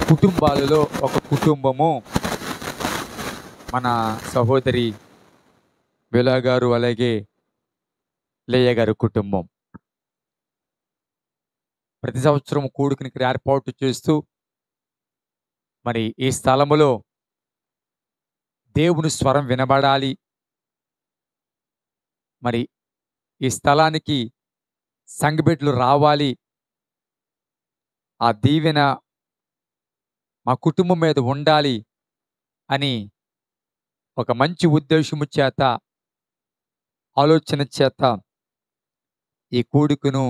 కుటుంబాలలో ఒక కుటుంబము మన సహోదరి బెలా గారు అలాగే లేయ గారి కుటుంబం ప్రతి సంవత్సరం కూడుకుని ఇక్కడ ఏర్పాటు చేస్తూ మరి ఈ స్థలములో దేవుని స్వరం వినబడాలి. మరి ఈ స్థలానికి సంఘబిడ్డలు రావాలి. ఆ దీవెన మా కుటుంబం మీద ఉండాలి అని ఒక మంచి ఉద్దేశము చేత, ఆలోచన చేత ఈ కూడుకును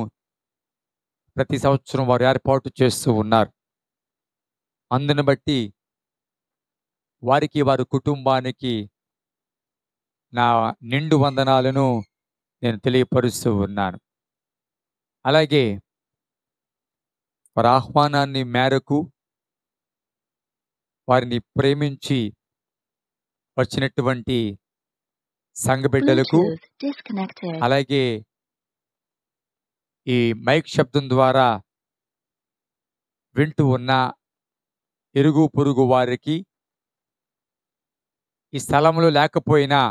ప్రతి సంవత్సరం వారు ఏర్పాటు చేస్తూ ఉన్నారు. అందును బట్టి వారికి, వారి కుటుంబానికి నా నిండు వందనాలను నేను తెలియపరుస్తూ ఉన్నాను. అలాగే వారి ఆహ్వానాన్ని మేరకు వారిని ప్రేమించి వచ్చినటువంటి సంఘబిడ్డలకు, అలాగే ఈ మైక్ శబ్దం ద్వారా వింటూ ఉన్న ఇరుగు పొరుగు వారికి, ఈ స్థలంలో లేకపోయినా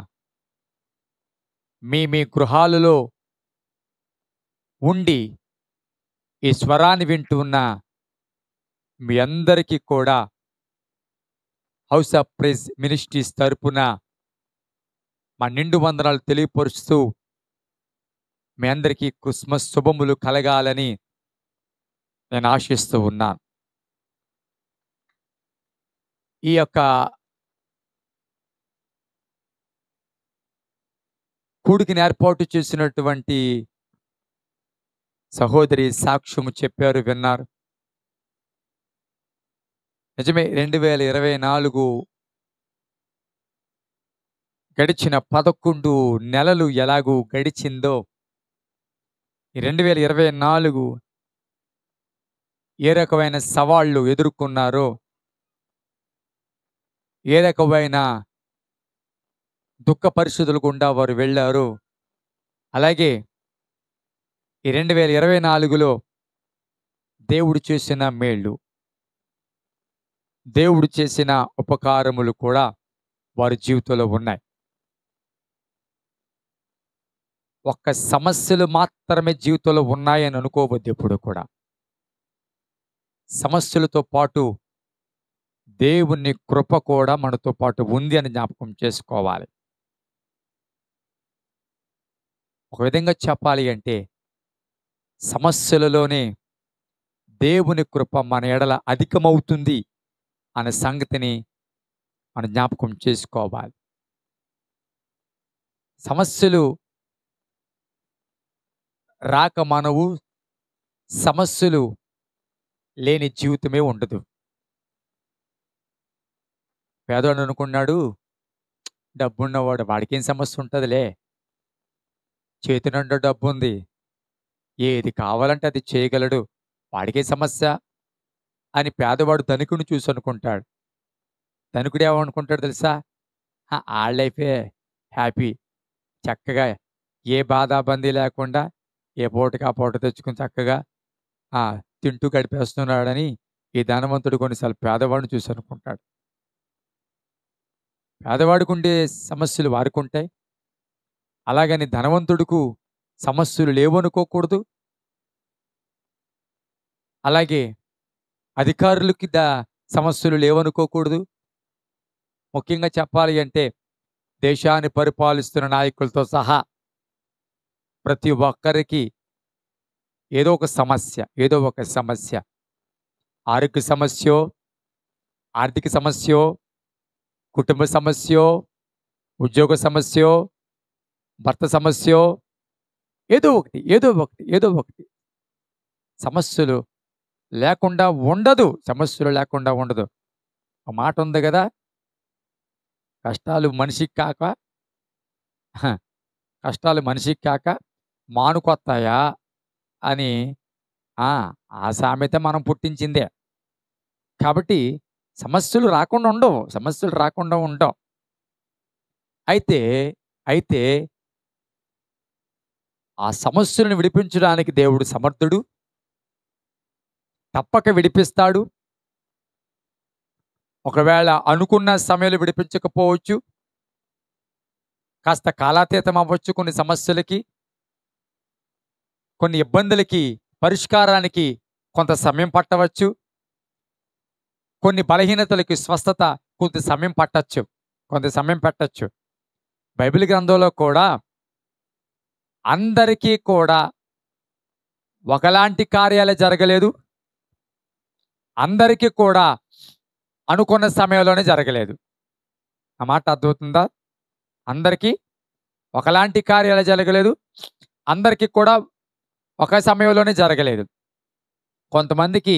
మీ మీ గృహాలలో ఉండి ఈ స్వరాన్ని వింటూ ఉన్న మీ అందరికీ కూడా హౌస్ ఆఫ్ ప్రైజ్ మినిస్ట్రీస్ తరపున మా నిండు వందనాలు తెలియపరుస్తూ మీ అందరికీ క్రిస్మస్ శుభములు కలగాలని నేను ఆశిస్తూ ఉన్నాను. ఈ యొక్క కూడికిని ఏర్పాటు చేసినటువంటి సహోదరి సాక్ష్యము చెప్పారు, విన్నారు. నిజమే, 2024 గడిచిన 11 నెలలు ఎలాగూ గడిచిందో, ఈ 2024 ఏ రకమైన సవాళ్ళు ఎదుర్కొన్నారో, ఏ రకమైన దుఃఖ పరిస్థితులు గుండా వారు వెళ్ళారు. అలాగే ఈ 2024లో దేవుడు చేసిన మేళ్ళు, దేవుడు చేసిన ఉపకారములు కూడా వారి జీవితంలో ఉన్నాయి. ఒక్క సమస్యలు మాత్రమే జీవితంలో ఉన్నాయని అనుకోవద్దు ఎప్పుడు కూడా. సమస్యలతో పాటు దేవుని కృప కూడా మనతో పాటు ఉంది అని జ్ఞాపకం చేసుకోవాలి. ఒక విధంగా చెప్పాలి అంటే, సమస్యలలోనే దేవుని కృప మన ఎడల అధికమవుతుంది అనే సంగతిని మనం జ్ఞాపకం చేసుకోవాలి. సమస్యలు రాక మనవు, సమస్యలు లేని జీవితమే ఉండదు. పేదవాడు అనుకున్నాడు, డబ్బున్నవాడు వాడికేం సమస్య ఉంటుందిలే, చేతి నిండా డబ్బు ఉంది, ఏది కావాలంటే అది చేయగలడు, వాడికే సమస్య అని పేదవాడు ధనికుని చూసి అనుకుంటాడు. ధనికుడు ఏమనుకుంటాడు తెలుసా? ఆ లైఫే హ్యాపీ, చక్కగా ఏ బాధాబందీ లేకుండా ఏ పూటకి ఆ పూట తెచ్చుకుని చక్కగా తింటూ గడిపేస్తున్నాడని ఈ ధనవంతుడు కొన్నిసార్లు పేదవాడిని చూసి అనుకుంటాడు. పేదవాడికి ఉండే సమస్యలు వారికి ఉంటాయి. అలాగని ధనవంతుడికి సమస్యలు లేవనుకోకూడదు. అలాగే అధికారులకి సమస్యలు లేవనుకోకూడదు. ముఖ్యంగా చెప్పాలి అంటే, దేశాన్ని పరిపాలిస్తున్న నాయకులతో సహా ప్రతి ఒక్కరికి ఏదో ఒక సమస్య, ఆరోగ్య సమస్యో, ఆర్థిక సమస్యో, కుటుంబ సమస్యో, ఉద్యోగ సమస్యో, భర్త సమస్యో, ఏదో ఒకటి సమస్యలు లేకుండా ఉండదు. ఒక మాట ఉంది కదా, కష్టాలు మనిషికి కాక మానుకొత్తాయా అని ఆ సామెత మనం పుట్టించిందే. కాబట్టి సమస్యలు రాకుండా ఉండవు. అయితే ఆ సమస్యలను విడిపించడానికి దేవుడు సమర్థుడు, తప్పక విడిపిస్తాడు. ఒకవేళ అనుకున్న సమయంలో విడిపించకపోవచ్చు, కాస్త కాలాతీతం అవ్వచ్చు. కొన్ని సమస్యలకి, కొన్ని ఇబ్బందులకి పరిష్కారానికి కొంత సమయం పట్టవచ్చు. కొన్ని బలహీనతలకి స్వస్థత కొంత సమయం పట్టచ్చు, కొంత సమయం పెట్టచ్చు. బైబిల్ గ్రంథంలో కూడా అందరికీ కూడా ఒకలాంటి కార్యాలే జరగలేదు. అందరికీ కూడా అనుకున్న సమయంలోనే జరగలేదు. ఆ మాట అర్థమవుతుందా? అందరికీ ఒకలాంటి కార్యాలు జరగలేదు. అందరికీ కూడా ఒక సమయంలోనే జరగలేదు. కొంతమందికి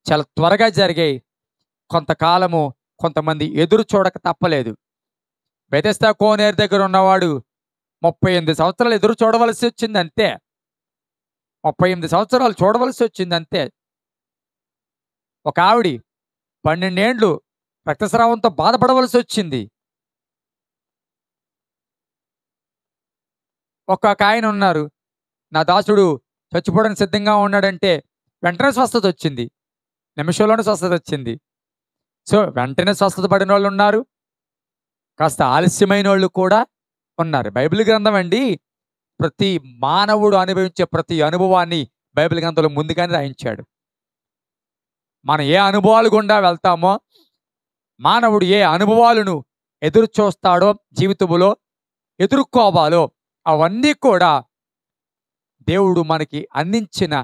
చాలా త్వరగా జరిగాయి, కొంతకాలము కొంతమంది ఎదురు చూడక తప్పలేదు. బెతెస్దా కోనేరు దగ్గర ఉన్నవాడు 38 సంవత్సరాలు ఎదురు చూడవలసి వచ్చింది అంతే. 38 సంవత్సరాలు చూడవలసి వచ్చింది అంతే. ఒక ఆవిడ 12 ఏండ్లు రక్తస్రావంతో బాధపడవలసి వచ్చింది. ఒక్కొక్క ఆయన ఉన్నారు, నా దాసుడు చచ్చిపోవడానికి సిద్ధంగా ఉన్నాడంటే వెంటనే స్వస్థత వచ్చింది, నిమిషంలోనే స్వస్థత వచ్చింది. సో వెంటనే స్వస్థత పడిన వాళ్ళు ఉన్నారు, కాస్త ఆలస్యమైన వాళ్ళు కూడా ఉన్నారు. బైబిల్ గ్రంథం అండి ప్రతి మానవుడు అనుభవించే ప్రతి అనుభవాన్ని బైబిల్ గ్రంథంలో ముందుగానే రాయించాడు. మనం ఏ అనుభవాలు గుండా వెళ్తామో, మానవుడు ఏ అనుభవాలను ఎదురు చూస్తాడో, జీవితంలో ఎదుర్కోవాలో అవన్నీ కూడా దేవుడు మనకి అందించిన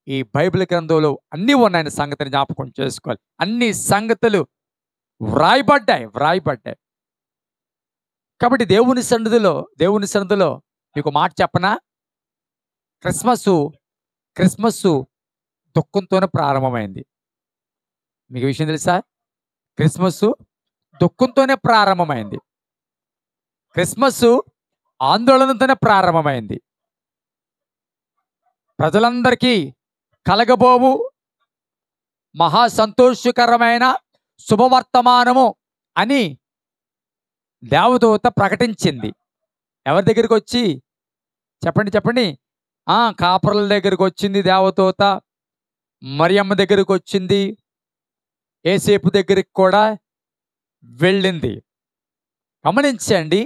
ఈ బైబిల్ గ్రంథంలో అన్నీ ఉన్నాయని సంగతిని జ్ఞాపకం చేసుకోవాలి. అన్ని సంగతులు వ్రాయబడ్డాయి. కాబట్టి దేవుని సన్నిధిలో మీకు మాట చెప్పనా? క్రిస్మస్ దుఃఖంతోనే ప్రారంభమైంది. మీకు విషయం తెలుసా? క్రిస్మస్ దుఃఖంతోనే ప్రారంభమైంది. క్రిస్మస్ ఆందోళనతోనే ప్రారంభమైంది. ప్రజలందరికీ కలగబోవు మహా సంతోషకరమైన శుభవర్తమానము అని దేవదూత ప్రకటించింది. ఎవరి దగ్గరికి వచ్చి? చెప్పండి. కాపరుల దగ్గరికి వచ్చింది దేవదూత. మరియమ్మ దగ్గరికి వచ్చింది. యేసేపు దగ్గరికి కూడా వెళ్ళింది. గమనించండి,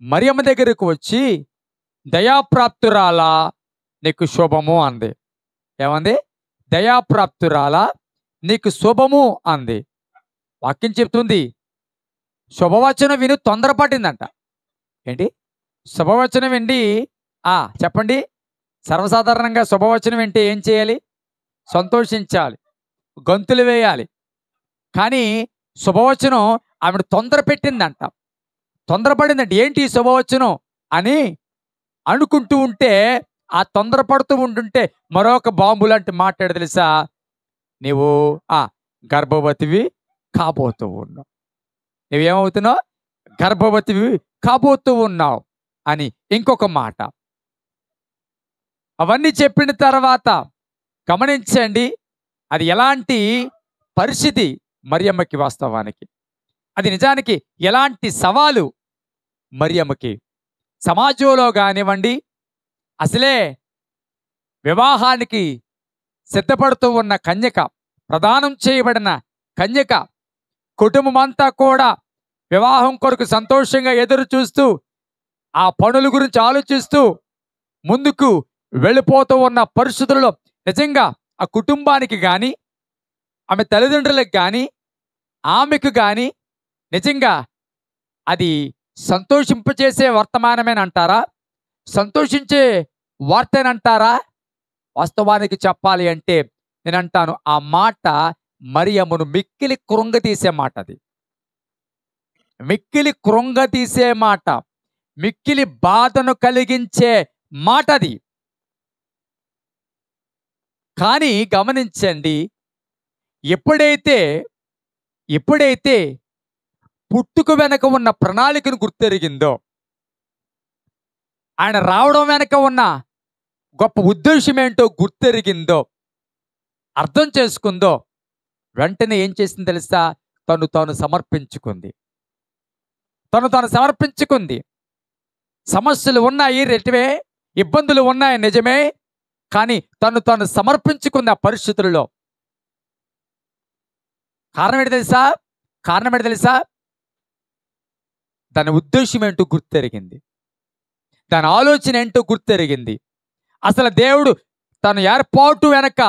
మరియమ్మ దగ్గరికి వచ్చి దయాప్రాప్తురాలా నీకు శుభము అంది. ఏమంది? దయాప్రాప్తురాలా నీకు శుభము అంది. వాక్యం చెప్తుంది శుభవచనం విని తొందరపడిందంట. ఏంటి? శుభవచనం విండి చెప్పండి. సర్వసాధారణంగా శుభవచనం వింటే ఏం చేయాలి? సంతోషించాలి, గంతులు వేయాలి. కానీ శుభవచనం ఆవిడ తొందర పెట్టిందంట, తొందరపడిందంట. ఏంటి శుభవచనం అని అనుకుంటూ ఉంటే, ఆ తొందరపడుతూ ఉంటుంటే మరొక బాంబు లాంటి మాట్లాడు తెలుసా? నీవు గర్భవతివి కాబోతూ ఉన్నావు. నువ్వేమవుతున్నావు? గర్భవతివి కాబోతూ ఉన్నావు అని ఇంకొక మాట. అవన్నీ చెప్పిన తర్వాత గమనించండి, అది ఎలాంటి పరిస్థితి మరియమ్మకి. వాస్తవానికి అది నిజానికి ఎలాంటి సవాలు మరియమ్మకి. సమాజంలో కానివ్వండి, అసలే వివాహానికి సిద్ధపడుతూ ఉన్న కన్యక, ప్రదానం చేయబడిన కన్యక, కుటుంబం అంతా కూడా వివాహం కొరకు సంతోషంగా ఎదురు చూస్తూ, ఆ పనుల గురించి ఆలోచిస్తూ ముందుకు వెళ్ళిపోతూ ఉన్న పరిస్థితుల్లో నిజంగా ఆ కుటుంబానికి కానీ, ఆమె తల్లిదండ్రులకు కానీ, ఆమెకు కానీ నిజంగా అది సంతోషింపచేసే వర్తమానమేనంటారా? సంతోషించే వార్తేనంటారా? వాస్తవానికి చెప్పాలి అంటే నేనంటాను, ఆ మాట మరియమ్మను మిక్కిలి కృంగతీసే మాట. అది మిక్కిలి కృంగతీసే మాట, మిక్కిలి బాధను కలిగించే మాట అది. కానీ గమనించండి, ఎప్పుడైతే పుట్టుక వెనక ఉన్న ప్రణాళికను గుర్తెరిగిందో, ఆయన రావడం వెనక ఉన్న గొప్ప ఉద్దేశం ఏంటో గుర్తెరిగిందో, అర్థం చేసుకుందో, వెంటనే ఏం చేసింది తెలుసా? తను తాను సమర్పించుకుంది. సమస్యలు ఉన్నాయి రెట్టివే, ఇబ్బందులు ఉన్నాయి నిజమే, కానీ తను సమర్పించుకుంది ఆ పరిస్థితులలో. కారణం ఏంటో తెలుసా? కారణం ఏంటో తెలుసా? దాని ఉద్దేశం ఏంటో గుర్తెరిగింది. దాని ఆలోచన ఏంటో గుర్తెరిగింది. అసలు దేవుడు తన ఏర్పాటు వెనక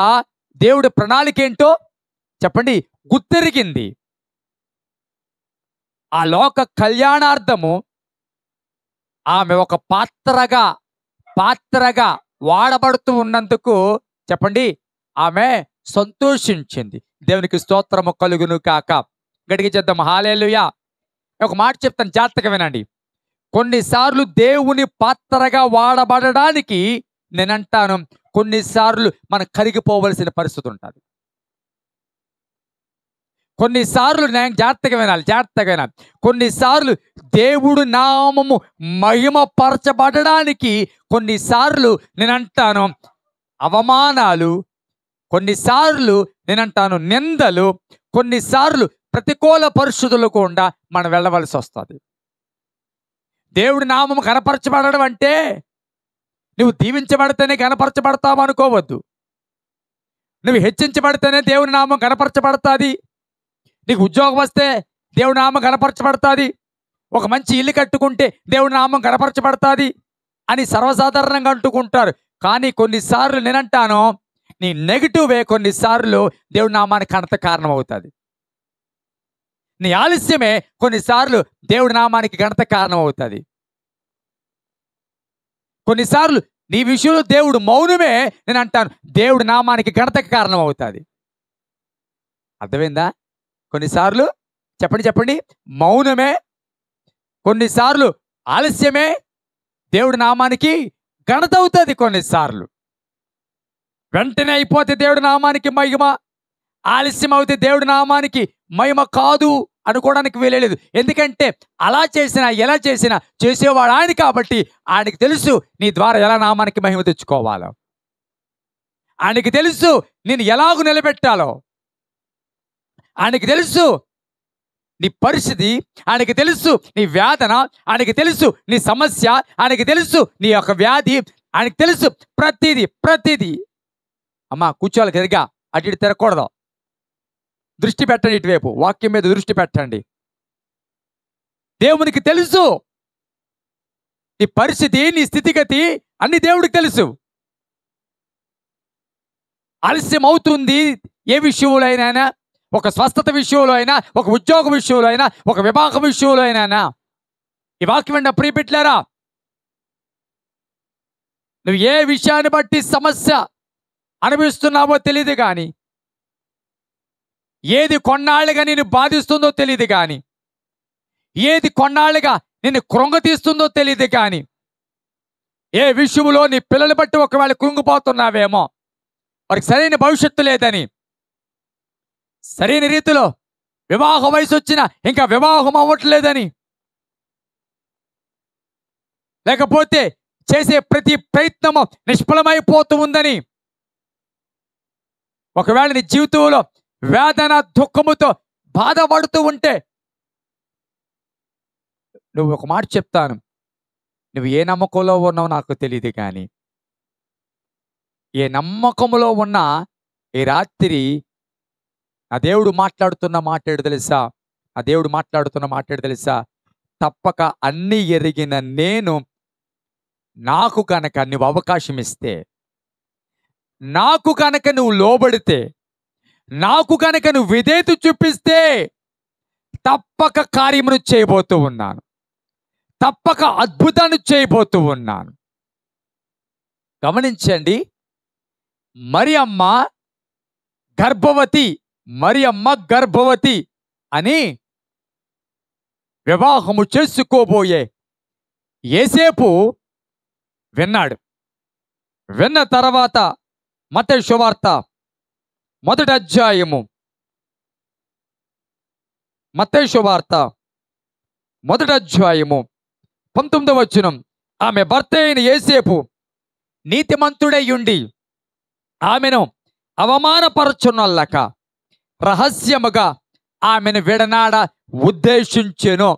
దేవుడి ప్రణాళిక ఏంటో చెప్పండి గుర్తెరిగింది. ఆ లోక కళ్యాణార్థము ఆమె ఒక పాత్రగా వాడబడుతూ ఉన్నందుకు చెప్పండి ఆమె సంతోషించింది. దేవునికి స్తోత్రము కలుగును కాక. గట్టిగా చేద్దాం హల్లెలూయా. ఒక మాట చెప్తాను, జాగ్రత్తగా వినండి. కొన్నిసార్లు దేవుని పాత్రగా వాడబడడానికి నేనంటాను కొన్నిసార్లు మనం కరిగిపోవలసిన పరిస్థితి ఉంటుంది. కొన్నిసార్లు నేను జాగ్రత్తగా వినాలి. కొన్నిసార్లు దేవుడు నామము మహిమపరచబడడానికి కొన్నిసార్లు నేనంటాను అవమానాలు, కొన్నిసార్లు నేనంటాను నిందలు, కొన్నిసార్లు ప్రతికూల పరిస్థితులు కూడా మనం వెళ్ళవలసి వస్తుంది. దేవుడి నామము కనపరచబడడం అంటే నువ్వు దీవించబడితేనే కనపరచబడతావు అనుకోవద్దు. నువ్వు హెచ్చించబడితేనే దేవుని నామం కనపరచబడుతుంది. నీకు ఉద్యోగం వస్తే దేవుడి నామం కనపరచబడుతుంది. ఒక మంచి ఇల్లు కట్టుకుంటే దేవుడి నామం కనపరచబడుతుంది అని సర్వసాధారణంగా అంటుకుంటారు. కానీ కొన్నిసార్లు నేనంటాను నీ నెగిటివే కొన్నిసార్లు దేవుడి నామానికి ఘనత కారణం అవుతుంది. నీ ఆలస్యమే కొన్నిసార్లు దేవుడి నామానికి ఘనత కారణం అవుతుంది. కొన్నిసార్లు నీ విషయంలో దేవుడు మౌనమే నేను అంటాను దేవుడి నామానికి ఘనతకి కారణం అవుతుంది. అర్థమైందా? కొన్నిసార్లు చెప్పండి మౌనమే, కొన్నిసార్లు ఆలస్యమే దేవుడి నామానికి ఘనత అవుతుంది. కొన్నిసార్లు వెంటనే అయిపోతే దేవుడి నామానికి మహిమ, ఆలస్యం అవుతే దేవుడి నామానికి మహిమ కాదు అనుకోవడానికి వీలేదు. ఎందుకంటే అలా చేసినా ఎలా చేసినా చేసేవాడు ఆయన కాబట్టి ఆయనకి తెలుసు నీ ద్వారా ఎలా నామానికి మహిమ తెచ్చుకోవాలో, ఆయనకి తెలుసు నేను ఎలాగూ నిలబెట్టాలో, ఆయనకి తెలుసు నీ పరిస్థితి, ఆయనకి తెలుసు నీ వేదన, ఆయనకి తెలుసు నీ సమస్య, ఆయనకి తెలుసు నీ యొక్క వ్యాధి, ఆయనకి తెలుసు ప్రతిదీ. అమ్మా కూర్చోవాలి సరిగా, అటు ఇటు తిరగకూడదు. దృష్టి పెట్టండి, ఇటువైపు వాక్యం మీద దృష్టి పెట్టండి. దేవునికి తెలుసు నీ పరిస్థితి, నీ స్థితిగతి అన్ని దేవుడికి తెలుసు. ఆలస్యం అవుతుంది ఏ విషయంలో అయినా, ఒక స్వస్థత విషయంలో అయినా, ఒక ఉద్యోగ విషయంలో అయినా, ఒక వివాహం విషయంలో అయినా. ఈ వాక్యం విన్న ప్రియ బిడ్డలారా, నువ్వు ఏ విషయాన్ని బట్టి సమస్య అనుభవిస్తున్నావో తెలియదు కానీ, ఏది కొన్నాళ్ళుగా నేను బాధిస్తుందో తెలియదు కానీ, ఏది కొన్నాళ్ళుగా నిన్ను కృంగతీస్తుందో తెలియదు కానీ, ఏ విషయంలో నీ పిల్లలు బట్టి ఒకవేళ కృంగిపోతున్నావేమో, వారికి సరైన భవిష్యత్తు లేదని, సరైన రీతిలో వివాహ వయసు వచ్చినా ఇంకా వివాహం అవ్వట్లేదని, లేకపోతే చేసే ప్రతి ప్రయత్నము నిష్ఫలమైపోతూ ఉందని, ఒకవేళ నీ జీవితంలో వేదన దుఃఖముతో బాధపడుతూ ఉంటే నువ్వు ఒక మాట చెప్తాను, నువ్వు ఏ నమ్మకంలో ఉన్నావో నాకు తెలియదు కానీ, ఏ నమ్మకంలో ఉన్నా ఈ రాత్రి ఆ దేవుడు మాట్లాడుతున్న మాట్లాడు తెలుసా, ఆ దేవుడు మాట్లాడుతున్న మాట్లాడు తెలుసా, తప్పక అన్నీ ఎరిగిన నేను నాకు కనుక నువ్వు అవకాశం ఇస్తే, నాకు కనుక నువ్వు లోబడితే, నాకు కనుక నువ్వు విధేయత చూపిస్తే తప్పక కార్యమును చేయబోతూ ఉన్నాను, తప్పక అద్భుతాన్ని చేయబోతూ ఉన్నాను. గమనించండి, మరియమ్మ గర్భవతి అని వివాహము చేసుకోబోయే యేసేపు విన్నాడు. విన్న తర్వాత మత్తయి సువార్త 1వ అధ్యాయము, మత్తయి సువార్త 1వ అధ్యాయము 19వ వచనం, ఆమె భర్త అయిన యేసేపు నీతిమంతుడై ఉండి ఆమెను అవమానపరచునొల్లక రహస్యముగా ఆమెను విడనాడ ఉద్దేశించెను.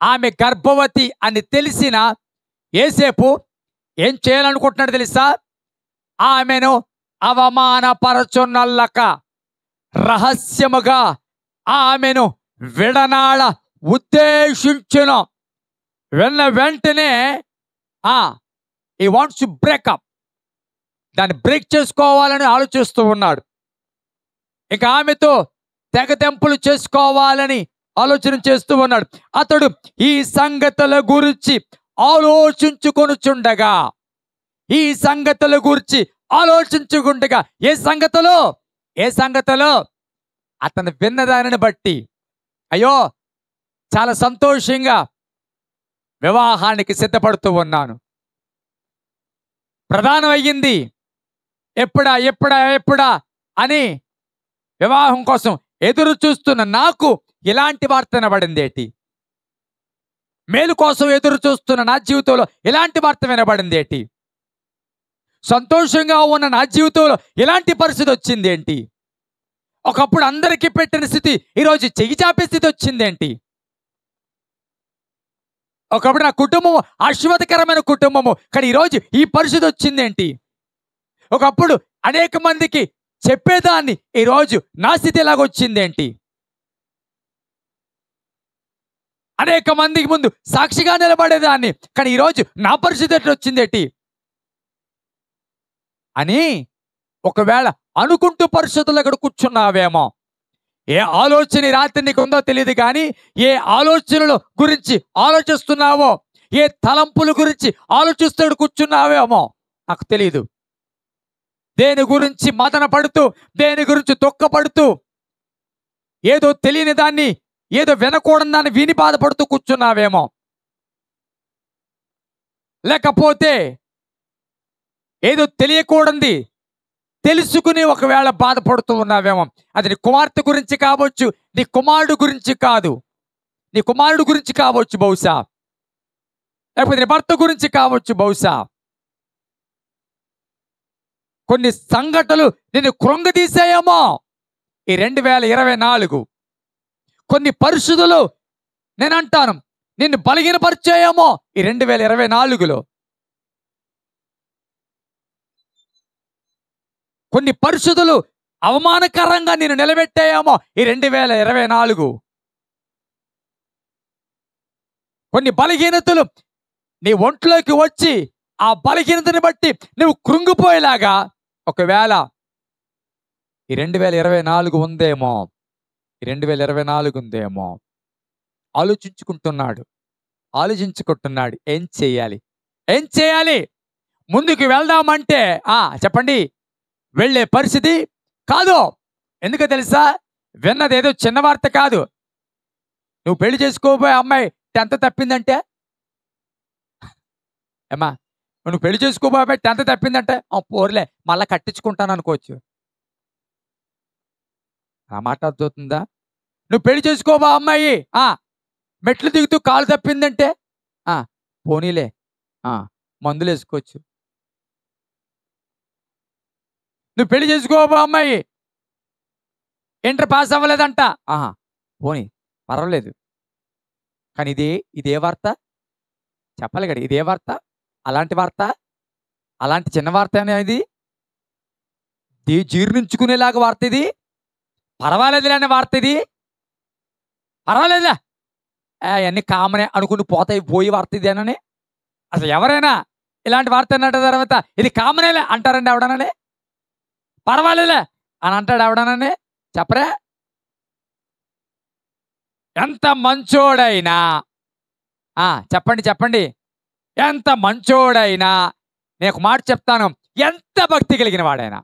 ఆమె గర్భవతి అని తెలిసిన యేసేపు ఏం చేయాలనుకుంటున్నాడు తెలుసా? ఆమెను అవమానపరచునొల్లక, రహస్యముగా ఆమెను విడనాడ ఉద్దేశించును. వెంటనే ఈ వాంట్స్ టు బ్రేకప్, దాన్ని బ్రేక్ చేసుకోవాలని ఆలోచిస్తూ ఉన్నాడు. ఇక ఆమెతో తెగతెంపులు చేసుకోవాలని ఆలోచన చేస్తూ ఉన్నాడు. అతడు ఈ సంగతుల గురించి ఆలోచించుకొనుచుండగా, ఏ సంగతులు అతను విన్నదానిని బట్టి అయ్యో చాలా సంతోషంగా వివాహానికి సిద్ధపడుతూ ఉన్నాను. ప్రధానం అయ్యింది. ఎప్పుడా అని వివాహం కోసం ఎదురు చూస్తున్న నాకు ఇలాంటి వార్త వినబడింది ఏంటి? మేలు కోసం ఎదురు చూస్తున్న నా జీవితంలో ఇలాంటి వార్త వినబడింది ఏంటి? సంతోషంగా ఉన్న నా జీవితంలో ఇలాంటి పరిస్థితి వచ్చింది ఏంటి? ఒకప్పుడు అందరికీ పెట్టిన స్థితి ఈరోజు చెయ్యి చాపే స్థితి వచ్చింది ఏంటి? ఒకప్పుడు నా కుటుంబం ఆశీర్వాదకరమైన కుటుంబము, కానీ ఈరోజు ఈ పరిస్థితి వచ్చింది ఏంటి? ఒకప్పుడు అనేక మందికి చెప్పేదాన్ని, ఈరోజు నా స్థితి ఎలాగొచ్చింది ఏంటి? అనేక మందికి ముందు సాక్షిగా నిలబడేదాన్ని, కానీ ఈరోజు నా పరిస్థితి ఎట్లా వచ్చింది ఏంటి అని ఒకవేళ అనుకుంటూ పరిస్థితుల్లో ఇక్కడ కూర్చున్నావేమో. ఏ ఆలోచన రాత్రి నీకు ఉందో తెలియదు, కానీ ఏ ఆలోచనల గురించి ఆలోచిస్తున్నావో, ఏ తలంపుల గురించి ఆలోచిస్తూ కూర్చున్నావేమో నాకు తెలియదు. దేని గురించి మదన పడుతూ, దేని గురించి దుఃఖపడుతూ, ఏదో తెలియని దాన్ని, ఏదో వినకూడని దాన్ని విని బాధపడుతూ కూర్చున్నావేమో. లేకపోతే ఏదో తెలియకూడదు తెలుసుకుని ఒకవేళ బాధపడుతూ ఉన్నావేమో. అది నీ కుమార్తె గురించి కావచ్చు, నీ కుమారుడు గురించి కాదు, నీ కుమారుడు గురించి కావచ్చు బహుశా, లేకపోతే నీ భర్త గురించి కావచ్చు బహుశా. కొన్ని సంఘటనలు నిన్ను కృంగదీసాయేమో ఈ 2024. కొన్ని పరిస్థితులు నేనంటాను నిన్ను బలహీనపరిచాయేమో ఈ 2024లో. కొన్ని పరిస్థితులు అవమానకరంగా నేను నిలబెట్టాయేమో ఈ 2024. కొన్ని బలహీనతలు నీ ఒంట్లోకి వచ్చి ఆ బలహీనతని బట్టి నువ్వు కృంగిపోయేలాగా ఒకవేళ ఈ 2024 ఉందేమో, ఈ 2024 ఉందేమో. ఆలోచించుకుంటున్నాడు ఏం చేయాలి ముందుకు వెళ్దామంటే చెప్పండి, వెళ్ళే పరిస్థితి కాదు. ఎందుకో తెలుసా? విన్నదేదో చిన్న వార్త కాదు. నువ్వు పెళ్లి చేసుకోబోయే అమ్మాయి 10th తప్పిందంటే, ఏమ్మా నువ్వు పెళ్లి చేసుకోబోయే అమ్మాయి 10th తప్పిందంటే పోర్లే మళ్ళా కట్టించుకుంటాను అనుకోవచ్చు. ఆ మాట అర్థమవుతుందా? నువ్వు పెళ్లి చేసుకోబో అమ్మాయి మెట్లు దిగుతూ కాలు తప్పిందంటే పోనీలే మందులు వేసుకోవచ్చు. నువ్వు పెళ్లి చేసుకోబో అమ్మాయి ఇంటర్ పాస్ అవ్వలేదంట, పోనీ పర్వాలేదు. కానీ ఇదే వార్త చెప్పాలి కదా, ఇదే వార్త, అలాంటి వార్త, అలాంటి చిన్న వార్త అనేది జీర్ణించుకునేలాగా వార్త ఇది. పర్వాలేదులే అనే వార్త ఇది. పర్వాలేదులే అవన్నీ కామనే అనుకుని పోయి వార్త ఇది అనని. అసలు ఎవరైనా ఇలాంటి వార్త అన్నట్టు తర్వాత ఇది కామనేలే అంటారండి ఎవడనని? పర్వాలేదులే అని అంటాడు ఎవడనని? చెప్పరే. ఎంత మంచోడైనా చెప్పండి, ఎంత మంచోడైనా నేను ఒక మాట చెప్తాను, ఎంత భక్తి కలిగిన వాడైనా,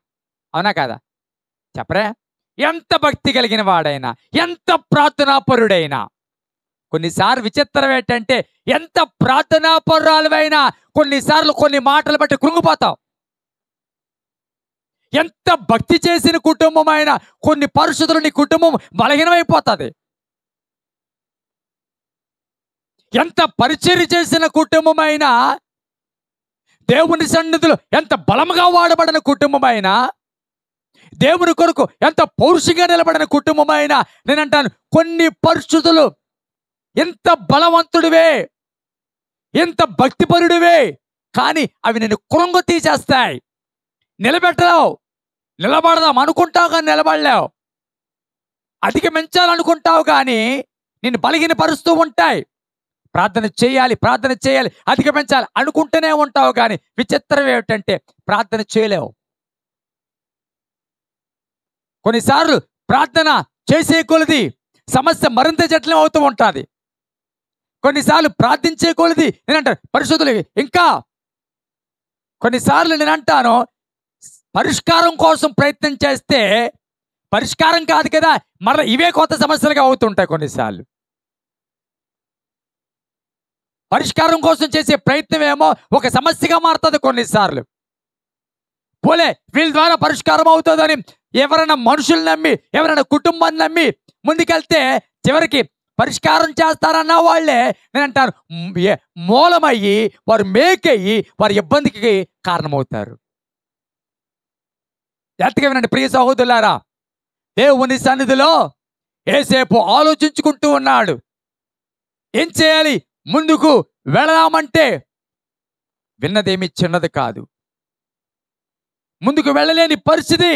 అవునా కాదా? చెప్పరే. ఎంత భక్తి కలిగిన వాడైనా, ఎంత ప్రార్థనాపరుడైనా, కొన్నిసార్లు విచిత్రం ఏంటంటే ఎంత ప్రార్థనాపరురాలువైనా కొన్నిసార్లు కొన్ని మాటలు బట్టి కృంగిపోతావు. ఎంత భక్తి చేసిన కుటుంబం అయినా కొన్ని పరిస్థితులు నీ కుటుంబం బలహీనమైపోతుంది. ఎంత పరిచర్య చేసిన కుటుంబం అయినా, దేవుని సన్నిధిలో ఎంత బలంగా వాడబడిన కుటుంబం అయినా, దేవుని కొరకు ఎంత పౌరుషంగా నిలబడిన కుటుంబం అయినా, నేనంటాను కొన్ని పరిస్థితులు ఎంత బలవంతుడివే, ఎంత భక్తిపరుడివే, కానీ అవి నేను కృంగ తీసేస్తాయి. నిలబెట్టలేవు. నిలబడదాం అనుకుంటావు కానీ నిలబడలేవు. అధిగమించాలనుకుంటావు కానీ నిన్ను బలహీనపరుస్తూ ఉంటాయి. ప్రార్థన చేయాలి, ప్రార్థన చేయాలి, అధిగమించాలి అనుకుంటూనే ఉంటావు కానీ విచిత్రం ఏమిటంటే ప్రార్థన చేయలేవు. కొన్నిసార్లు ప్రార్థన చేసే కొలది సమస్య మరింత జటిలం అవుతూ ఉంటుంది. కొన్నిసార్లు ప్రార్థించే కొలది నేనంటాను పరిశుద్ధులు ఇంకా కొన్నిసార్లు నేనంటాను పరిష్కారం కోసం ప్రయత్నం చేస్తే పరిష్కారం కాదు కదా, మరలా ఇవే కొత్త సమస్యలుగా అవుతుంటాయి. కొన్నిసార్లు పరిష్కారం కోసం చేసే ప్రయత్నం ఏమో ఒక సమస్యగా మారుతుంది. కొన్నిసార్లు పోలే వీళ్ళ ద్వారా పరిష్కారం అవుతుందని ఎవరైనా మనుషులు నమ్మి ఎవరైనా కుటుంబాన్ని నమ్మి ముందుకెళ్తే చివరికి పరిష్కారం చేస్తారన్న వాళ్ళే నేనంటాను మూలమయ్యి వారు మేకయ్యి వారి ఇబ్బందికి కారణమవుతారు. జాగ్రత్తగా వినండి ప్రియ సహోదరులారా, దేవుని సన్నిధిలో యేసేపు ఆలోచించుకుంటూ ఉన్నాడు. ఏం చేయాలి? ముందుకు వెళదామంటే విన్నదేమి చిన్నది కాదు. ముందుకు వెళ్ళలేని పరిస్థితి,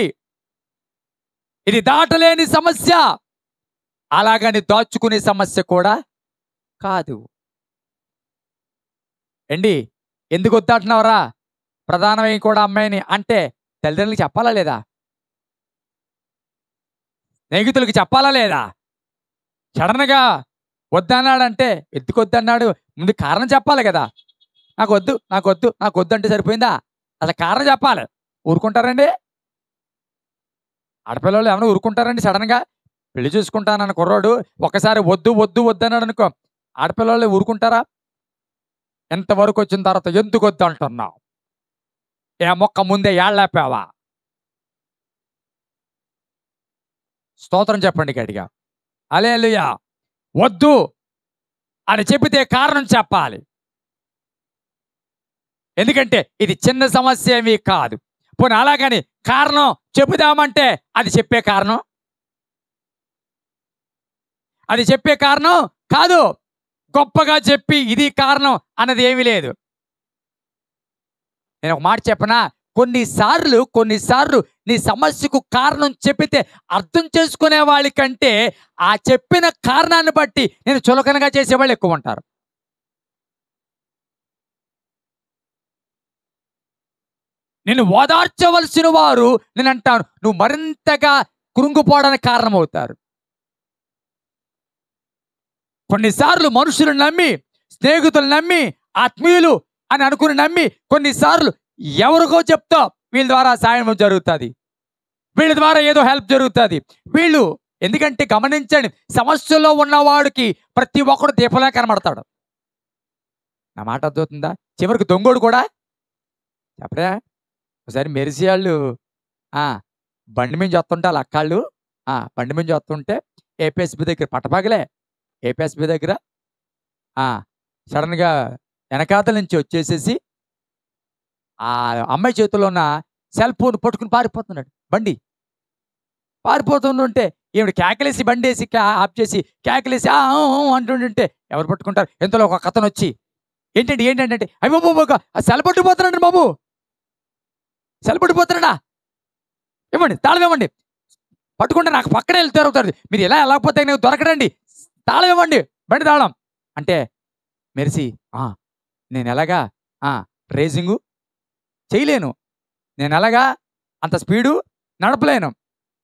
ఇది దాటలేని సమస్య, అలాగని దాచుకునే సమస్య కూడా కాదు. ఏంటి ఎందుకు వద్దంటున్నావరా ప్రధానమైన కూడా అమ్మాయిని అంటే తల్లిదండ్రులకు చెప్పాలా లేదా? స్నేహితులకి చెప్పాలా లేదా? సడన్గా వద్దన్నాడంటే ఎందుకు వద్దన్నాడు ముందు కారణం చెప్పాలి కదా. నాకు వద్దు నాకు వద్దు నాకు వద్దు అంటే సరిపోయిందా? అసలు కారణం చెప్పాలి. ఊరుకుంటారండి ఆడపిల్లలు? ఏమైనా ఊరుకుంటారండి? సడన్గా పెళ్లి చూసుకుంటానన్న కుర్రాడు ఒకసారి వద్దు వద్దు వద్దు అన్నాడు అనుకో, ఆడపిల్లలు ఊరుకుంటారా? ఎంతవరకు వచ్చిన తర్వాత ఎందుకు వద్దు అంటున్నావు? ఏ మొక్క ముందే ఏళ్ళాపావా? స్తోత్రం చెప్పండి గట్టిగా. హల్లెలూయా. వద్దు అని చెప్పితే కారణం చెప్పాలి. ఎందుకంటే ఇది చిన్న సమస్య ఏమీ కాదు. పోనీ అలాగని కారణం చెబుదామంటే అది చెప్పే కారణం కాదు. గొప్పగా చెప్పి ఇది కారణం అన్నది ఏమీ లేదు. నేను ఒక మాట చెప్పనా, కొన్నిసార్లు నీ సమస్యకు కారణం చెప్పితే అర్థం చేసుకునే వాళ్ళకంటే ఆ చెప్పిన కారణాన్ని బట్టి నేను చులకనగా చేసేవాళ్ళు ఎక్కువ ఉంటారు. నేను ఓదార్చవలసిన వారు నేను అంటాను నువ్వు మరింతగా కృంగిపోవడానికి కారణమవుతారు. కొన్నిసార్లు మనుషులు నమ్మి, స్నేహితులు నమ్మి, ఆత్మీయులు అని అనుకుని నమ్మి కొన్నిసార్లు ఎవరికో చెప్తా వీళ్ళ ద్వారా సాయం జరుగుతుంది, వీళ్ళ ద్వారా ఏదో హెల్ప్ జరుగుతుంది. వీళ్ళు ఎందుకంటే గమనించండి, సమస్యలో ఉన్నవాడికి ప్రతి ఒక్కడు దీపంలా కనబడతాడు. నా మాట అర్థమవుతుందా? చివరికి దొంగోడు కూడా చెప్పరా. ఒకసారి మెరిసి వాళ్ళు బండి మీద వస్తుంటే వాళ్ళ అక్కాళ్ళు బండి మీద వస్తుంటే ఏపీఎస్బి దగ్గర పట్టపగలే ఏపీఎస్బి దగ్గర సడన్గా వెనకాతల నుంచి వచ్చేసేసి ఆ అమ్మాయి చేతిలో ఉన్న సెల్ ఫోన్ పట్టుకుని పారిపోతున్నాడు. బండి పారిపోతుంటే ఈవిడ కేకలేసి బండి వేసి ఆఫ్ చేసి కేకలేసి అంటుంటే ఎవరు పట్టుకుంటారు? ఎంతలో ఒక కథను వచ్చి ఏంటంటే అయ్యో బాబు సెల్ పట్టుకుపోతున్నాడు బాబు, సెల్ పట్టుకుపోతున్నాడా, ఇవ్వండి తాళం ఇవ్వండి, పట్టుకుంటే నాకు పక్కనే వెళ్తే దొరుకుతాడు, మీరు ఎలా వెళ్ళకపోతే నాకు దొరకడండి, తాళం ఇవ్వండి బండి తాళం అంటే మెరిసి నేను ఎలాగా రేసింగు చేయలేను, నేను ఎలాగా అంత స్పీడు నడపలేను,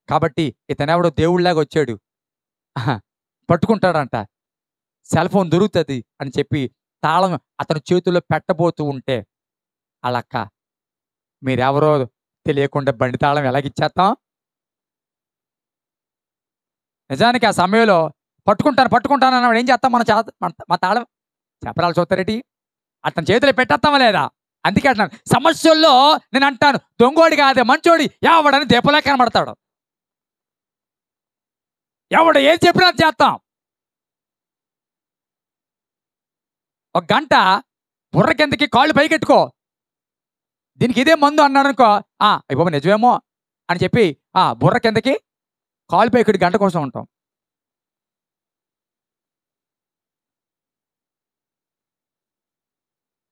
కాబట్టి ఇతనెవడో దేవుళ్ళలాగా వచ్చాడు పట్టుకుంటాడంట, సెల్ ఫోన్ దొరుకుతుంది అని చెప్పి తాళం అతని చేతుల్లో పెట్టబోతూ ఉంటే వాళ్ళక్క మీరెవరో తెలియకుండా బండి తాళం ఎలాగిచ్చేస్తాం? నిజానికి ఆ సమయంలో పట్టుకుంటాను అన్నవాడు ఏం చేస్తాం? మన తాళం చెప్పరాలు చూస్తారేటి అతని చేతులు పెట్టేస్తామా లేదా? అందుకే అంటున్నాను, సమస్యల్లో నేను అంటాను దొంగోడి కాదే మంచోడి ఎవడని దీపంలా కనబడతాడు. ఎవడు ఏం చెప్పినా చేస్తాం. ఒక గంట బుర్ర కిందకి కాళ్ళు పైకెట్టుకో, దీనికి ఇదే మందు అన్నాడు అనుకో, బాబు నిజమేమో అని చెప్పి బుర్ర కిందకి కాళ్ళు పైకెట్టి గంట కోసం ఉంటాం.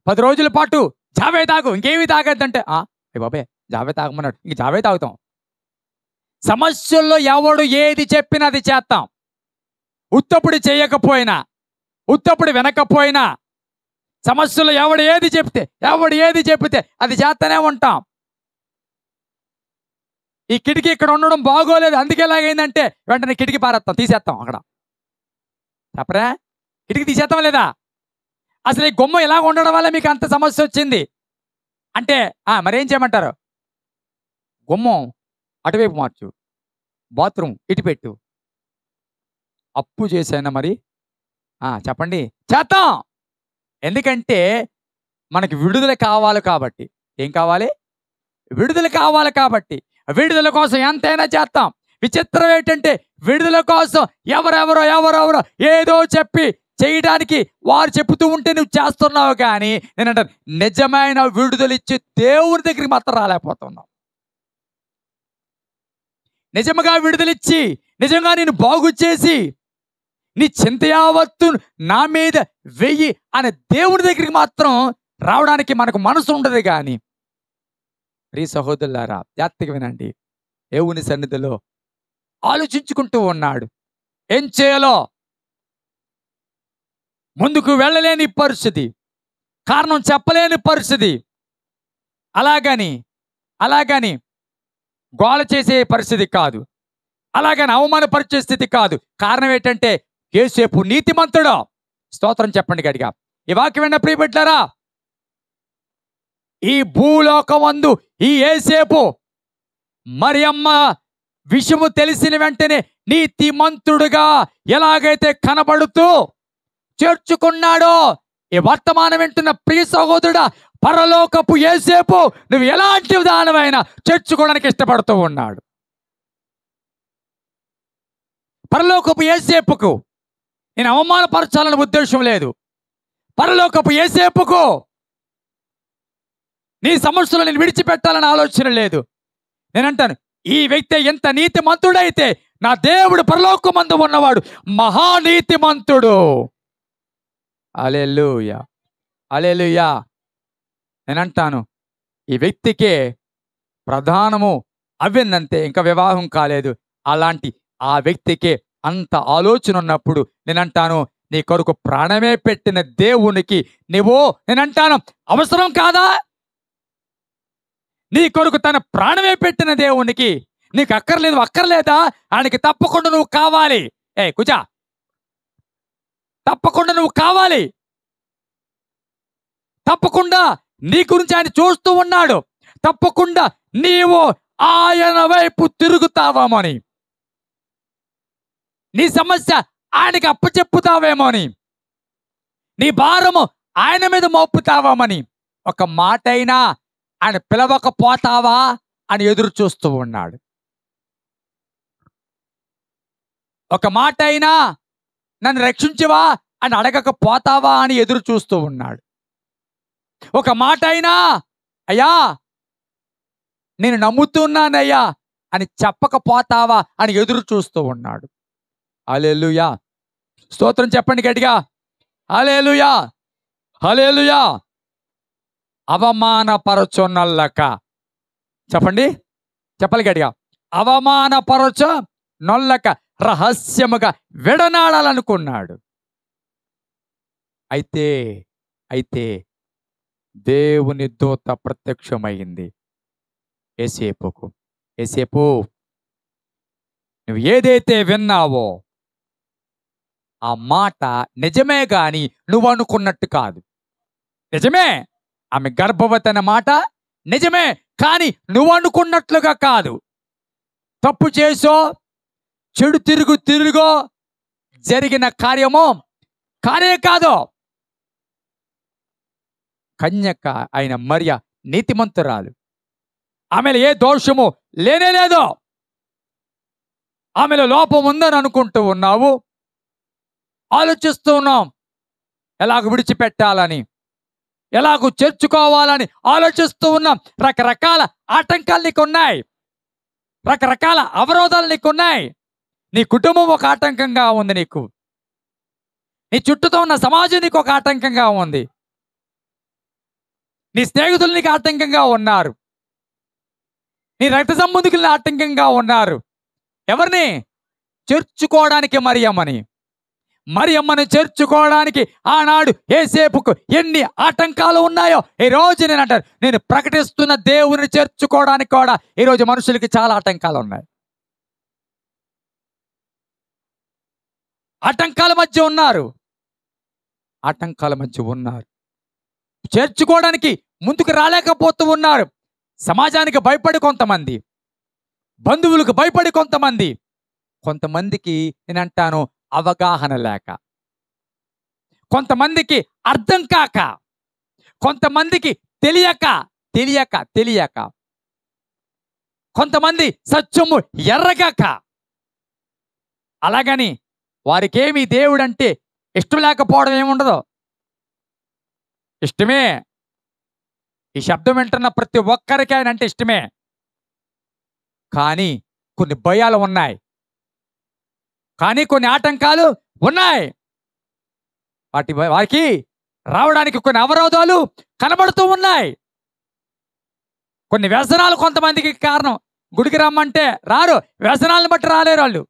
పది రోజుల పాటు జావే తాగు ఇంకేమీ తాగద్దంటే బాబే జావే తాగమన్నాడు, ఇంక జావే తాగుతాం. సమస్యల్లో ఎవడు ఏది చెప్పినా అది చేస్తాం. ఉత్తప్పుడు చేయకపోయినా, ఉత్తప్పుడు వినకపోయినా, సమస్యలో ఎవడు ఏది చెప్తే అది చేస్తూనే ఉంటాం. ఈ కిటికీ ఇక్కడ ఉండడం బాగోలేదు, అందుకే ఎలాగైందంటే వెంటనే కిటికీ పారేస్తాం, తీసేస్తాం. అక్కడ చెప్పరా, కిటికీ తీసేస్తాం లేదా? అసలు ఈ గుమ్మం ఇలాగ ఉండడం వల్ల మీకు అంత సమస్య వచ్చింది అంటే మరేం చేయమంటారు? గుమ్మం అటువైపు మార్చు, బాత్రూమ్ ఇటు పెట్టు. అప్పు చేశానా మరి? చెప్పండి, చేద్దాం. ఎందుకంటే మనకి విడుదల కావాలి కాబట్టి. ఏం కావాలి? విడుదల కావాలి కాబట్టి. విడుదల కోసం ఎంతైనా చేస్తాం. విచిత్రం ఏంటంటే విడుదల కోసం ఎవరెవరో ఏదో చెప్పి చేయడానికి వారు చెబుతూ ఉంటే నువ్వు చేస్తున్నావు, కానీ నేనంటాను నిజమైన విడుదల ఇచ్చి దేవుని దగ్గరికి మాత్రం రాలేకపోతున్నావు. నిజంగా విడుదలిచ్చి, నిజంగా నేను బాగు చేసి, నీ చింత యావత్తు నా మీద వెయ్యి అనే దేవుని దగ్గరికి మాత్రం రావడానికి మనకు మనసు ఉండదు. కానీ ప్రియ సహోదరులారా, జాగ్రత్తగా వినండి. దేవుని సన్నిధిలో ఆలోచించుకుంటూ ఉన్నాడు. ఏం చేయాలో ముందుకు వెళ్ళలేని పరిస్థితి, కారణం చెప్పలేని పరిస్థితి. అలాగని గోల చేసే పరిస్థితి కాదు, అలాగని అవమానపరిచే స్థితి కాదు. కారణం ఏంటంటే యోసేపు నీతిమంతుడు. స్తోత్రం చెప్పండి గట్టిగా. ఈ వాక్యం విన్న ప్రియ బిడ్డలారా, ఈ భూలోకమందు ఈ యోసేపు మరియమ్మ విషయము తెలిసిన వెంటనే నీతిమంతుడుగా ఎలాగైతే కనబడుతూ చేర్చుకున్నాడో, ఈ వర్తమానం వింటున్న ప్రియ సహోదరుడా, పరలోకపు యోసేపు నువ్వు ఎలాంటి విధానమైనా చేర్చుకోవడానికి ఇష్టపడుతూ ఉన్నాడు. పరలోకపు యోసేపుకు నేను అవమానపరచాలనే ఉద్దేశం లేదు. పరలోకపు యోసేపుకు నీ సమస్యలు నేను విడిచిపెట్టాలని ఆలోచన లేదు. నేనంటాను, ఈ వ్యక్తి ఎంత నీతిమంతుడైతే నా దేవుడు పరలోకమందు ఉన్నవాడు మహానీతిమంతుడు. హల్లెలూయా, హల్లెలూయా. నేనంటాను, ఈ వ్యక్తికే ప్రధానము అవ్విందంతే, ఇంకా వివాహం కాలేదు. అలాంటి ఆ వ్యక్తికే అంత ఆలోచన ఉన్నప్పుడు నేనంటాను, నీ కొరకు ప్రాణమే పెట్టిన దేవునికి నేనంటాను అవసరం కాదా? నీ కొరకు తన ప్రాణమే పెట్టిన దేవునికి నీకు అక్కర్లేదా? ఆయనకి తప్పకుండా నువ్వు కావాలి. కుజా, తప్పకుండా నువ్వు కావాలి. తప్పకుండా నీ గురించి ఆయన చూస్తూ ఉన్నాడు. తప్పకుండా నీవు ఆయన వైపు తిరుగుతావేమోని, నీ సమస్య ఆయనకి అప్పచెప్పుతావేమోని, నీ భారము ఆయన మీద మోపుతావేమని, ఒక మాటైనా ఆయన పిలవకపోతావా అని ఎదురు చూస్తూ ఉన్నాడు. ఒక మాట అయినా నన్ను రక్షించవా అని అడగకపోతావా అని ఎదురు చూస్తూ ఉన్నాడు. ఒక మాట అయినా అయ్యా నేను నమ్ముతున్నానయ్యా అని చెప్పకపోతావా అని ఎదురు చూస్తూ ఉన్నాడు. హల్లెలూయా, స్తోత్రం చెప్పండి గట్టిగా. హల్లెలూయా, హల్లెలూయా. అవమానపరచొన్నల్లక చెప్పాలి గట్టిగా. అవమానపరచొన్నల్లక రహస్యముగా విడనాడాలనుకున్నాడు. అయితే దేవుని దూత ప్రత్యక్షమైంది యోసేపుకు. యోసేపు, నువ్వు ఏదైతే విన్నావో ఆ మాట నిజమే గాని నువ్వు అనుకున్నట్టు కాదు. నిజమే, ఆమె గర్భవతి అన్న మాట నిజమే, కానీ నువ్వు అనుకున్నట్లుగా కాదు. తప్పు చేసో చెడు తిరుగో జరిగిన కార్యమో కానే కాదు. కన్యక అయిన మరియ నీతిమంతురాలు, ఆమెలో ఏ దోషము లేనే లేదు. ఆమెలో లోపం ఉందని అనుకుంటూ ఉన్నావు, ఆలోచిస్తూ ఉన్నాం ఎలాగ విడిచిపెట్టాలని, ఎలాగూ చేర్చుకోవాలని ఆలోచిస్తూ ఉన్నాం. రకరకాల ఆటంకాలు నీకున్నాయి, రకరకాల అవరోధాలు నీకున్నాయి. నీ కుటుంబం ఒక ఆటంకంగా ఉంది, నీ చుట్టూతో ఉన్న సమాజం నీకు ఒక ఆటంకంగా ఉంది, నీ స్నేహితులు నీకు ఆటంకంగా ఉన్నారు, నీ రక్త సంబంధికులు ఆటంకంగా ఉన్నారు. ఎవరిని చేర్చుకోవడానికి మరియమ్మని చేర్చుకోవడానికి ఆనాడు యోసేపుకు ఎన్ని ఆటంకాలు ఉన్నాయో ఈ రోజు నేను ప్రకటిస్తున్న దేవుని చేర్చుకోవడానికి కూడా ఈరోజు మనుషులకి చాలా ఆటంకాలు ఉన్నాయి. ఆటంకాల మధ్య ఉన్నారు. చేర్చుకోవడానికి ముందుకు రాలేకపోతూ ఉన్నారు. సమాజానికి భయపడి కొంతమంది, బంధువులకు భయపడి కొంతమందికి నేనంటాను అవగాహన లేక, కొంతమందికి అర్థం కాక, కొంతమందికి తెలియక, కొంతమంది సత్యము ఎర్రగాక, అలాగని వారికేమి దేవుడంటే ఇష్టం లేకపోవడం ఏముండదు, ఇష్టమే. ఈ శబ్దం వింటున్న ప్రతి ఒక్కరికి ఆయన అంటే ఇష్టమే. కానీ కొన్ని భయాలు ఉన్నాయి, కానీ కొన్ని ఆటంకాలు ఉన్నాయి. వారికి రావడానికి కొన్ని అవరోధాలు కనబడుతూ ఉన్నాయి. కొన్ని వ్యసనాలు కొంతమందికి కారణం. గుడికి రమ్మంటే రారు, వ్యసనాలను బట్టి రాలేరు వాళ్ళు.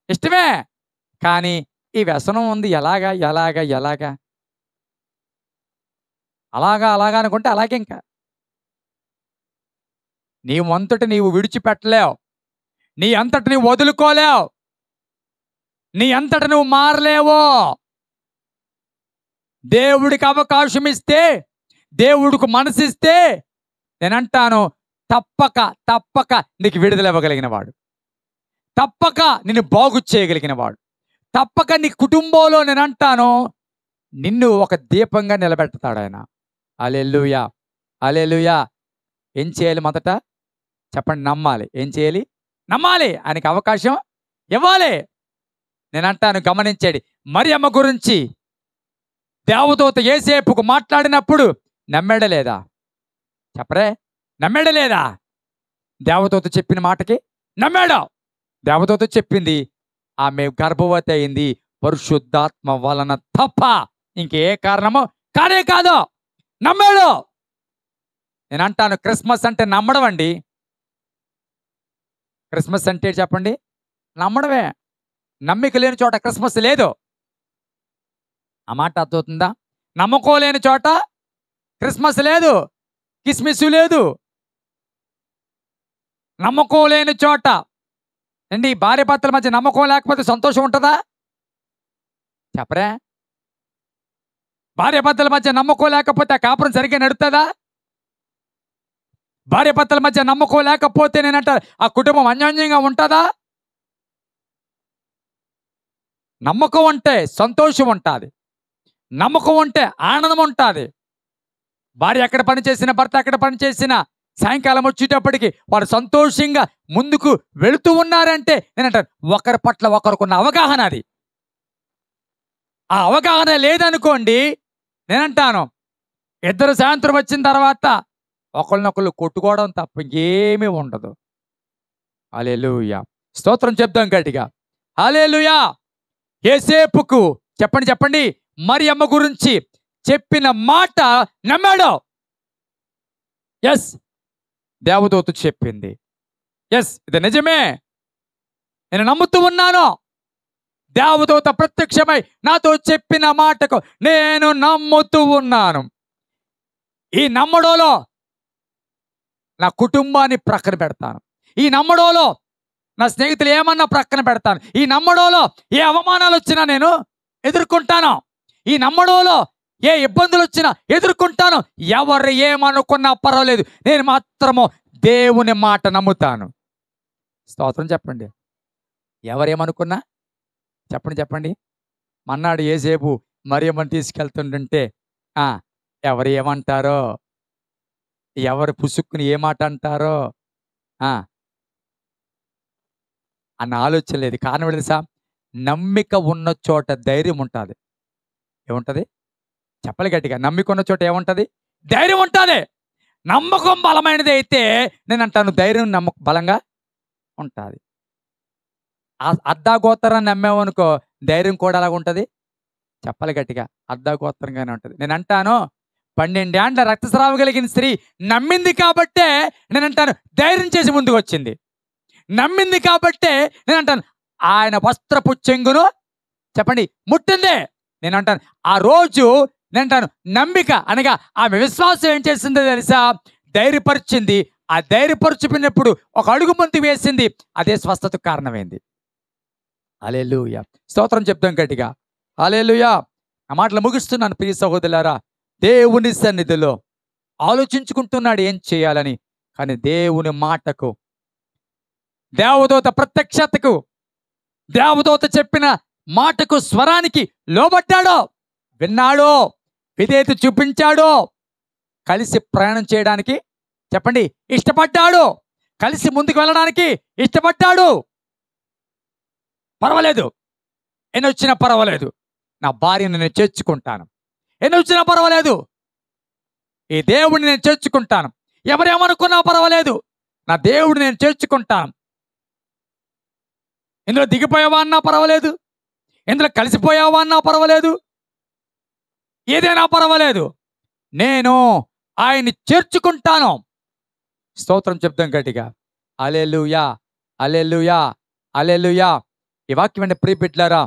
ఇష్టమే, కానీ ఈ వ్యసనం ఉంది, ఎలాగా అనుకుంటే అలాగే. ఇంకా నీ అంతటి నీవు విడిచిపెట్టలేవు, నీ అంతటి నువ్వు వదులుకోలేవు, నీ అంతటి నువ్వు మారలేవు. దేవుడికి అవకాశం ఇస్తే, దేవుడికి మనసిస్తే నేనంటాను తప్పక నీకు విడుదల ఇవ్వగలిగిన వాడు, తప్పక నిన్ను బాగు చేయగలిగిన వాడు, తప్పక నీ కుటుంబంలో నేనంటాను నిన్ను ఒక దీపంగా నిలబెడతాడు ఆయన. హల్లెలూయా, హల్లెలూయా. ఏం చేయాలి? మొదట చెప్పండి. నమ్మాలి. ఏం చేయాలి? నమ్మాలి. ఆయనకి అవకాశం ఇవ్వాలి. నేనంటాను గమనించాడు. మరియమ్మ గురించి దేవదూత యోసేపుకు మాట్లాడినప్పుడు నమ్మాడా లేదా? చెప్పరే, నమ్మాడా లేదా? దేవదూత చెప్పిన మాటకి నమ్మాడు. దేవదూత చెప్పింది, ఆమె గర్భవతి అయింది పరిశుద్ధాత్మ వలన తప్ప ఇంకే కారణము కానే కాదు. నమ్మాడు. నేనంటాను క్రిస్మస్ అంటే నమ్మడం అండి. క్రిస్మస్ అంటే చెప్పండి, నమ్మడమే. నమ్మిక లేని చోట క్రిస్మస్ లేదు. ఆ మాట అర్థమవుతుందా? నమ్మకం లేని చోట క్రిస్మస్ లేదు, కిస్మిస్ లేదు. నమ్మకం లేని చోట అండి భార్య భర్తల మధ్య నమ్మకం లేకపోతే సంతోషం ఉంటుందా? చెప్పరే. భార్య భర్తల మధ్య నమ్మకం లేకపోతే ఆ కాపురం సరిగ్గా నడుతుందా? భార్య భర్తల మధ్య నమ్మకం లేకపోతే నేనంట ఆ కుటుంబం అన్యోన్యంగా ఉంటుందా? నమ్మకం అంటే సంతోషం ఉంటుంది, నమ్మకం అంటే ఆనందం ఉంటుంది. భార్య ఎక్కడ పని చేసిన, భర్త ఎక్కడ పని చేసిన, సాయంకాలం వచ్చేటప్పటికి వారు సంతోషంగా ముందుకు వెళుతూ ఉన్నారంటే నేనంటాను ఒకరి పట్ల ఒకరికున్న అవగాహన. అది ఆ అవగాహన లేదనుకోండి, నేనంటాను ఇద్దరు సాయంత్రం వచ్చిన తర్వాత ఒకళ్ళనొకళ్ళు కొట్టుకోవడం తప్ప ఇంకేమీ ఉండదు. హల్లెలూయా, స్తోత్రం చెప్దాం గట్టిగా. హల్లెలూయా. యోసేపుకు చెప్పండి మరియమ్మ గురించి చెప్పిన మాట నమ్మాడు. ఎస్, దేవదూత చెప్పింది, ఎస్ ఇది నిజమే, నేను నమ్ముతూ ఉన్నాను. దేవదూత ప్రత్యక్షమై నాతో చెప్పిన మాటకు నేను నమ్ముతూ ఉన్నాను. ఈ నమ్మడంలో నా కుటుంబాన్ని ప్రక్కన పెడతాను. ఈ నమ్మడంలో నా స్నేహితులు ఏమన్నా ప్రక్కన పెడతాను. ఈ నమ్మడంలో ఏ అవమానాలు వచ్చినా నేను ఎదుర్కొంటాను. ఈ నమ్మడంలో ఏ ఇబ్బందులు వచ్చినా ఎదుర్కొంటాను. ఎవరు ఏమనుకున్నా పర్వాలేదు, నేను మాత్రము దేవుని మాట నమ్ముతాను. స్తోత్రం చెప్పండి. ఎవరేమనుకున్నా చెప్పండి. మన్నాడు యోసేపు మరియమ్మని తీసుకెళ్తుంటే ఎవరు ఏమంటారో, ఎవరు పుసుక్కుని ఏ మాట అంటారో అన్న ఆలోచన లేదు. కారణం తెలుసా? నమ్మిక ఉన్న చోట ధైర్యం ఉంటుంది. ఏముంటుంది? చెప్పలు గట్టిగా. నమ్మిక ఉన్న చోట ఏముంటుంది? ధైర్యం ఉంటుంది. నమ్మకం బలమైనది అయితే నేనంటాను ధైర్యం బలంగా ఉంటుంది. అర్ధాగోత్తరాన్ని నమ్మామనుకో ధైర్యం కూడా అలాగ ఉంటుంది. చెప్పలు గట్టిగా. అర్ధాగోత్తరంగానే ఉంటుంది. నేనంటాను 12 ఏండ్ల రక్తస్రావం కలిగిన స్త్రీ నమ్మింది కాబట్టే నేనంటాను ధైర్యం చేసి ముందుకు వచ్చింది. నమ్మింది కాబట్టే నేను అంటాను, ఆయన వస్త్రపు చెంగును చెప్పండి ముట్టిందే. నేను అంటాను, ఆ రోజు నేను అంటాను నమ్మిక అనగా ఆమె విశ్వాసం ఏం చేసిందో తెలుసా? ధైర్యపరిచింది. ఆ ధైర్యపరుచుకున్నప్పుడు ఒక అడుగు ముందుకు వేసింది. అదే స్వస్థతకు కారణమైంది. హల్లెలూయా, స్తోత్రం చెప్తాం గట్టిగా. హల్లెలూయా. ఆ మాటలు ముగిస్తున్నాను ప్రియ సహోదరులారా. దేవుని సన్నిధిలో ఆలోచించుకుంటున్నాడు ఏం చేయాలని. కానీ దేవుని మాటకు, దేవదూత ప్రత్యక్షతకు, దేవదూత చెప్పిన మాటకు, స్వరానికి లోబడ్డాడో, విన్నాడో, విధేయత చూపించాడో, కలిసి ప్రయాణం చేయడానికి చెప్పండి ఇష్టపడ్డాడు, కలిసి ముందుకు వెళ్ళడానికి ఇష్టపడ్డాడు. పర్వాలేదు, ఎన్ని వచ్చినా పర్వాలేదు, నా భార్యను నేను చేర్చుకుంటాను. ఎన్ని వచ్చినా పర్వాలేదు, ఈ దేవుడిని నేను చేర్చుకుంటాను. ఎవరేమనుకున్నా పర్వాలేదు, నా దేవుడిని నేను చేర్చుకుంటాను. ఇందులో దిగిపోయావా అన్నా పర్వాలేదు, ఇందులో కలిసిపోయావా అన్నా పర్వాలేదు, ఏదైనా పర్వాలేదు, నేను ఆయన్ని చేర్చుకుంటాను. స్తోత్రం చెప్తాం గట్టిగా. హల్లెలూయా, హల్లెలూయా, హల్లెలూయా. ఈ వాక్యం అంటే ప్రియ బిడ్డలారా,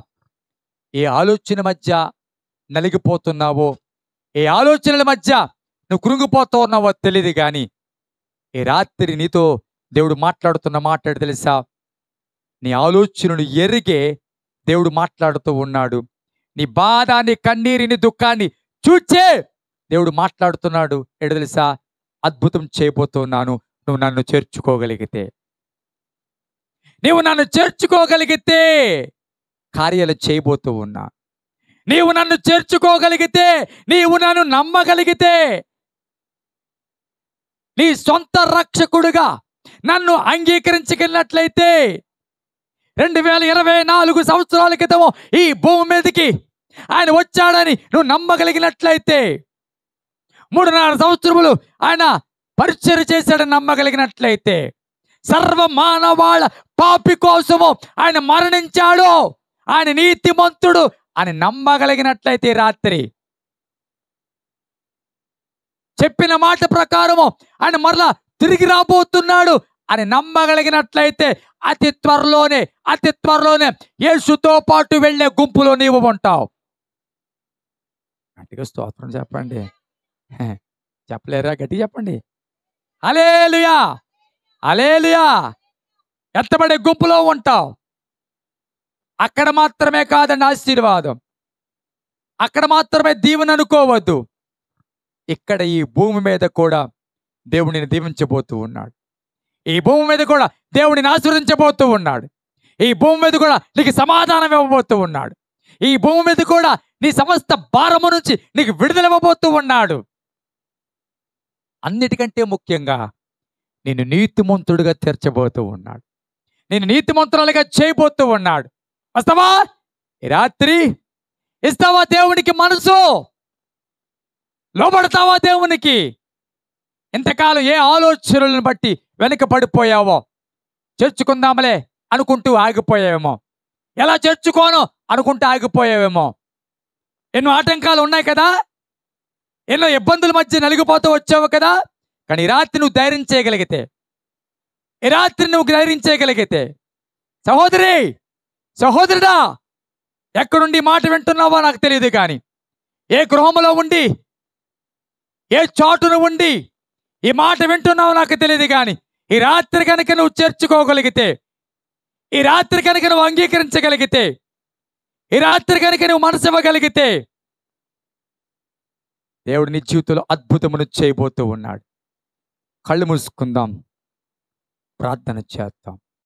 ఏ ఆలోచన మధ్య నలిగిపోతున్నావో, ఏ ఆలోచనల మధ్య నువ్వు కృంగిపోతూ ఉన్నావో తెలియదు, కానీ ఈ రాత్రి నీతో దేవుడు మాట్లాడుతున్న మాట్లాడు తెలుసా? నీ ఆలోచనను ఎరిగే దేవుడు మాట్లాడుతూ ఉన్నాడు. నీ బాధ, నీ కన్నీరు, నీ దుఃఖాన్ని చూచే దేవుడు మాట్లాడుతున్నాడు. ఏడు తెలుసా? అద్భుతం చేయబోతున్నాను నువ్వు నన్ను చేర్చుకోగలిగితే. నీవు నన్ను చేర్చుకోగలిగితే కార్యాలు చేయబోతూ ఉన్నా. నీవు నన్ను చేర్చుకోగలిగితే, నీవు నన్ను నమ్మగలిగితే, నీ సొంత రక్షకుడుగా నన్ను అంగీకరించగలిగినట్లయితే, 2024 సంవత్సరాల క్రితము ఈ భూమి మీదకి ఆయన వచ్చాడని నువ్వు నమ్మగలిగినట్లయితే, 3.5 సంవత్సరములు ఆయన పరిచర్య చేశాడని నమ్మగలిగినట్లయితే, సర్వ మానవాళ పాపి కోసము ఆయన మరణించాడు, ఆయన నీతిమంతుడు అని నమ్మగలిగినట్లయితే, రాత్రి చెప్పిన మాట ప్రకారము ఆయన మరలా తిరిగి రాబోతున్నాడు అని నమ్మగలిగినట్లయితే, అతి త్వరలోనే యేసుతో పాటు వెళ్ళే గుంపులో నీవు ఉంటావు. గట్టిగా స్తోత్రం చెప్పండి. చెప్పలేరా? గట్టి చెప్పండి. హల్లెలూయా, హల్లెలూయా. ఎత్తబడే గుంపులో ఉంటావు. అక్కడ మాత్రమే కాదండి ఆశీర్వాదం, అక్కడ మాత్రమే దీవెన అనుకోవద్దు. ఇక్కడ ఈ భూమి మీద కూడా దేవుడిని దీవించబోతూ ఉన్నాడు. ఈ భూమి మీద కూడా దేవుడిని ఆశీర్వదించబోతూ ఉన్నాడు. ఈ భూమి మీద కూడా నీకు సమాధానం ఇవ్వబోతూ ఉన్నాడు. ఈ భూమి మీద కూడా నీ సమస్త భారము నుంచి నీకు విడుదల ఇవ్వబోతూ ఉన్నాడు. అన్నిటికంటే ముఖ్యంగా నేను నీతిమంతుడిగా తీర్చబోతూ ఉన్నాడు. నేను నీతిమంతురాలుగా చేయబోతూ ఉన్నాడు. వస్తావా? ఈ రాత్రి ఇస్తావా దేవునికి మనసు? లోబడతావా దేవునికి? ఇంతకాలం ఏ ఆలోచనలను బట్టి వెనక పడిపోయావో, చేర్చుకుందాంలే అనుకుంటూ ఆగిపోయావేమో, ఎలా చేర్చుకోను అనుకుంటూ ఆగిపోయావేమో. ఎన్నో ఆటంకాలు ఉన్నాయి కదా, ఎన్నో ఇబ్బందుల మధ్య నలిగిపోతూ వచ్చావు కదా. కానీ ఈ రాత్రి నువ్వు ధైర్యం చేయగలిగితే, ఈ రాత్రి నువ్వు ధైర్యం చేయగలిగితే, సహోదరి, సహోదరుడా, ఎక్కడుండి మాట వింటున్నావో నాకు తెలియదు, కానీ ఏ గృహంలో ఉండి, ఏ చోటును ఉండి ఈ మాట వింటున్నావో నాకు తెలియదు, కానీ ఈ రాత్రి కనుక నువ్వు చేర్చుకోగలిగితే, ఈ రాత్రి కనుక నువ్వు అంగీకరించగలిగితే, ఈ రాత్రి కనుక నువ్వు మనసు ఇవ్వగలిగితే, దేవుడు నీ జీవితంలో అద్భుతమును చేయబోతూ ఉన్నాడు. కళ్ళు మూసుకుందాం, ప్రార్థన చేద్దాం.